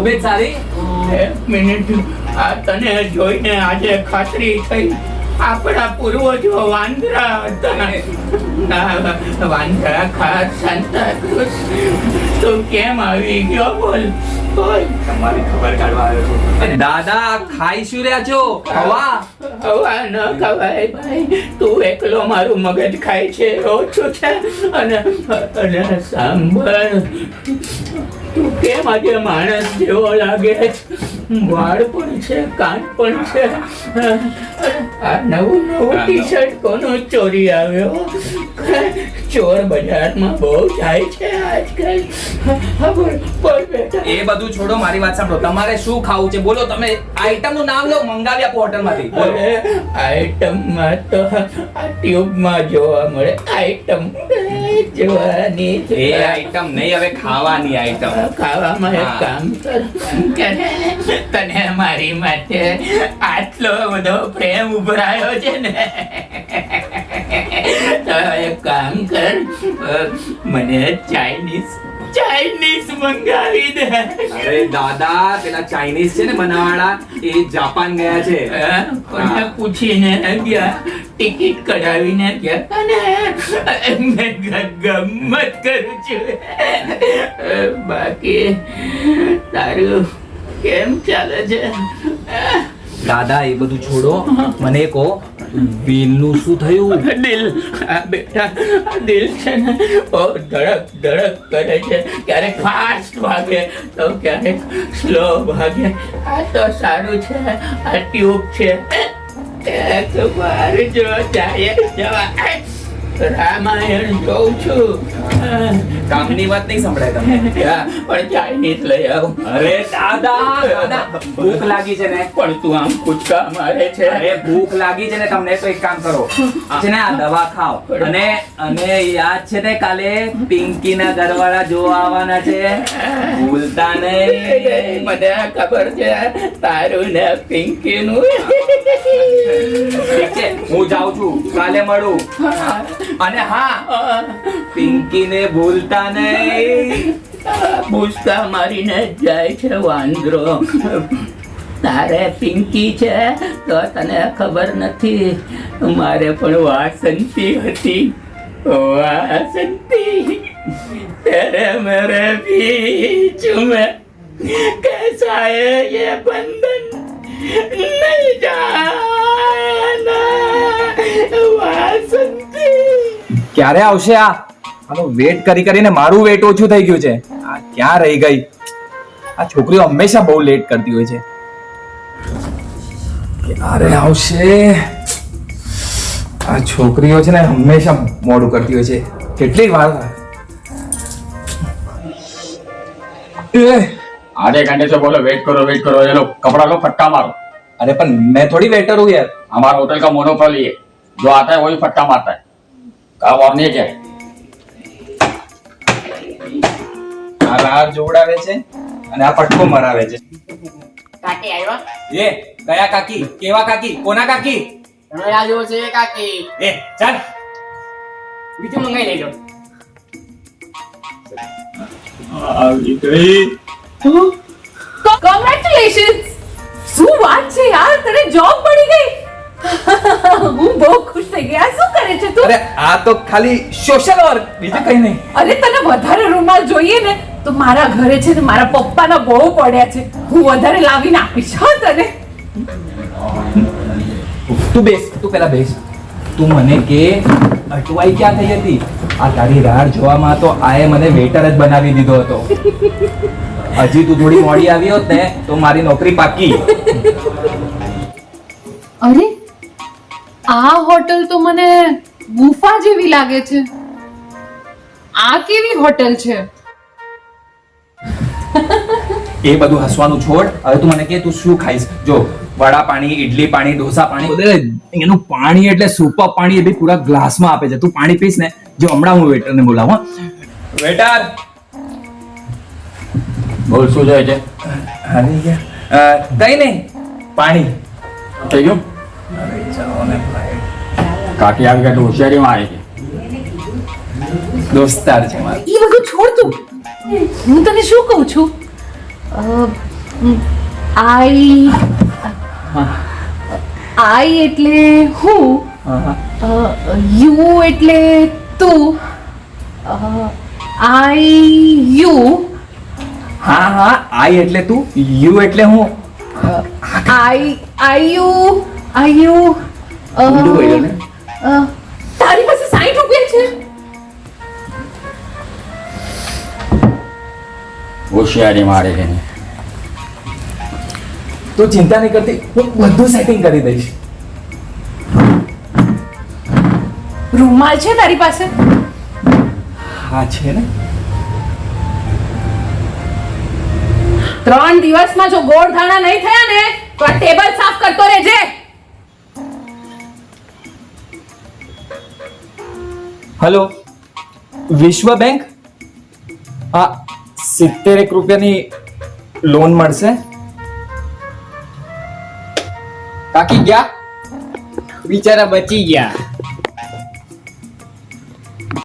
તબિયત સારી? એક મિનિટ, આ તને જોઈને આજે ખાતરી થઈ આપણા પૂર્વજો વાંદરા હતા. વાંદરા ખાસ સાન્તા ક્રુઝ. તું કેમ આવી ગયો બોલ? તમારી ખબર કાઢવા આવ્યો છું. દાદા ખાઈ શું રહ્યા છો? હવા હવા ન ખવાય ભાઈ. તું એકલો મારું મગજ ખાય છે, ઓછું છે. અને સાંભળ, તું કેમ આજે માણસ જેવો લાગે છે? વાળ પણ છે, કાન પણ છે. આ નવું ટી શર્ટ કોનું ચોરી આવ્યો? ચોર બજારમાં બહુ જાય છે આજકાલ. બોલ બેટા. એ બધું છોડો, મારી વાત સાંભળો. તમારે શું ખાવું છે બોલો. તમે આઈટમ નું નામ લો, મંગાવી આપો હોટલ માંથી. આઈટમમાં તો આ ટ્યુબમાં જોવા મળે આઈટમ જોવાની. એ આઈટમ નહીં, હવે ખાવાની આઈટમ. ખાવામાં એક કામ કર, તને મારી માટે આટલો બધો પ્રેમ ઉભરાયો છે ને, તો એક કામ કર, મને ચાઇનીઝ મંગાવી દે. અરે દાદા, પેલા ચાઇનીઝ છે ને બનાવવાળા, એ જાપાન ગયા છે. કોને પૂછીને ગયા, ટિકિટ કઢાવીને ગયા, અને મેં ગમ્મત કરું છું. બાકી તારું કેમ ચાલે છે? દાદા એ બધું છોડો, મને કહો દિલનું શું થયું? દિલ, બેટા, દિલ છે ને બહુ ધડક ધડક કરે છે. ક્યારેક ફાસ્ટ ભાગે તો ક્યારેક સ્લો ભાગે. આ તો સારું છે, આ ટ્યુબ છે. એક વાર જો જાય જવા રામાયણ જોઉં છું. કામની વાત નહીં સંભળાય તમને? પણ ચાઇનીઝ લઈ આવું. અરે દાદા, ભૂખ લાગી છે ને? પણ તું આમ કૂદકા મારે છે. અરે ભૂખ લાગી છે ને તમને, તો એક કામ કરો છે ને, આ દવા ખાઓ. અને યાદ છે ને કાલે પિંકી ના ઘરવાળા જોવા આવવાના છે, ભૂલતા નહીં. મને ખબર છે તારું ને પિંકી નું. ઠીક છે, હું જાઉં છું, કાલે મળું. અને હા, પિંકી ને ભૂલતા નહીં. પૂછતા મારીને જાય છે વાંદરો. તારે પિંકી છે તો તને ખબર નથી, મારે પણ વાસંતી હતી. વાસંતી तेरे मेरे बीच में कैसा है ये बंधन नहीं जाना वासंती. ક્યારે આવશે આ? આનો વેટ કરી કરીને મારું વેટ ઓછું થઈ ગયું છે. આ ક્યાં રહી ગઈ? આ છોકરીઓ હંમેશા બહુ લેટ કરતી હોય છે. ક્યારે આવશે? આ છોકરીઓ છે ને હંમેશા મોડું કરતી હોય છે. કેટલી વાર? आधे घंटे से बोलो वेट करो ये लो कपड़ा लो फट्टा मारो. अरे पर मैं थोड़ी वेटर हूँ यार. हमारा होटल का मोनोपोली है, जो आता है वही फट्टा मारता है. काम और नहीं क्या? આ રાર જોડાવે છે અને આ પટકો મરાવે છે. કાકી આવ્યો? એ કયા કાકી? કેવા કાકી? કોના કાકી? તમે રાજો છે કાકી. એ ચાલ, બીજું મંગાઈ લેજો. આવી ગઈ. કોંગ્રેચ્યુલેશન્સ. શું વાત છે યાર, તને જોબ મળી ગઈ. હું બહુ ખુશ થઈ ગઈ. આ શું કરે છે તું? અરે આ તો ખાલી સોશિયલ વર્ક, બીજું કઈ નહીં. અરે તને વધારે રૂમાલ જોઈએ ને તો મારા ઘરે છે ને મારા પપ્પાના બહુ પડ્યા છે, હું વધારે લાવીને આપીશ. હા તને. તું બેસ, તું પેલા બેસ. તું મને કે અટવાઈ ક્યાં થઈ હતી? આ તારી રાહ જોવામાં તો આએ મને વેટર જ બનાવી દીધો હતો. હજી તું થોડી મોડી આવી હોત ને તો મારી નોકરી પાકી. અરે આ હોટલ તો મને ગુફા જેવી લાગે છે. આ કેવી હોટલ છે? એ બધું હસવાનું છોડ. હવે તું મને કે તું શું ખાઈશ? જો વડા પાણી, ઇડલી પાણી, ઢોસા પાણી, એનું પાણી એટલે સુપર પાણી, એ બી પૂરા ગ્લાસમાં આપે છે. તું પાણી પીશ ને? જો હમણાં હું વેટરને બોલાવું. વેટર બોલ શું જોઈએ છે? આવી ગયા? કઈ નહીં, પાણી થઈ ગયું? કાકી આવી ગયા તો હોશિયારીમાં આવી ગઈ. દોસ્તાર છે મારો. એ બધું છોડ તું. હું તને શું કહું છું, આઈ એટલે હું, યુ એટલે તું, આઈ યુ, હા હા, આઈ એટલે તું, યુ એટલે હું. આઈ યુ ઊંધું બોલ્યો ને? તારી પાસે 60 રૂપિયા છે? હોશિયારી મારે છે ને. તું ચિંતા નહીં કરતી, હું બધું સેટિંગ કરી દઈશ. રૂમાલ છે તારી પાસે? હા છે ને. 3 દિવસમાં જો ગોળ ધાણા નહીં થયા ને તો આ ટેબલ સાફ કરતો રહેજે. હલો, વિશ્વ બેંક? હા, 70 રૂપિયાની લોન મળશે. કાકી ગયા બિચારા બચી ગયા.